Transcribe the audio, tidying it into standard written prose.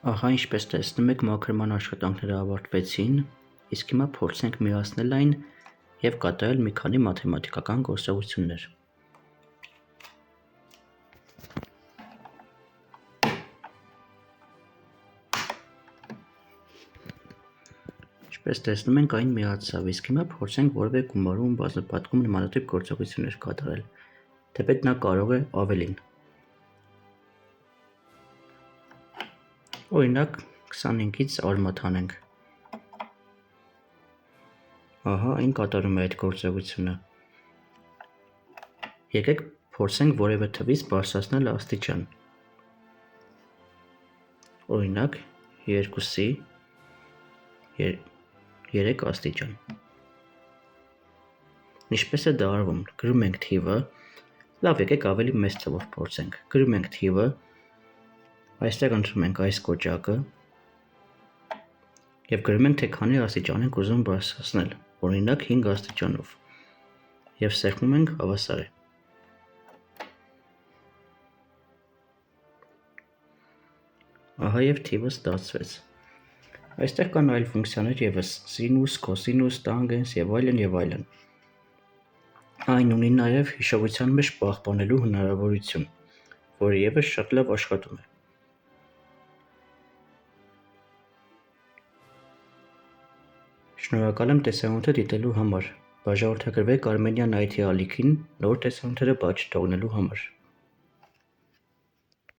Ահա ինչպես տեսնում եք, մաքրման աշխատանքները ավարտվեցին, իսկ հիմա փորձենք միացնել այն և կատարել մի քանի մաթեմատիկական գործողություններ։ Ինչպես տեսնում ենք, այն միացավ, իսկ հիմա փորձենք որևէ գումարում, բազմապատկում նմանատիպ գործողություններ կատարել, թեպետ նա կարող է ավելին։ Օրինակ 25-ից արմատ հանենք։ Ահա, այն կատարում է այդ գործողությունը։ Եկեք փորձենք որևէ թվից բարձրացնել աստիճան։ Օրինակ 2-ի 3 աստիճան։ Ինչպես է դա արվում։ Գրում ենք թիվը, լավ, եկեք ավելի մեծ թվով փորձենք։ Գրում ենք թիվը, այստեղ ընտրում ենք այս կոճակը և գրում ենք, թե քանի աստիճան ենք ուզում բարձրացնել, օրինակ 5 աստիճանով, և սեղմում ենք հավասար է։ Ահա և թիվը ստացվեց։ Այստեղ կան այլ ֆունկցիաներ ևս՝ սինուս, կոսինուս, տանգենս և այլն և այլն։ Այն ունի նաև հիշողության մեջ պահպանելու հնարավորություն, որը ևս շատ լավ աշխատում է։ Շնորհակալ եմ տեսանյութը դիտելու համար։ Բաժանորդագրվեք Armenian IT ալիքին նոր տեսանյութերը բաց չթողնելու համար։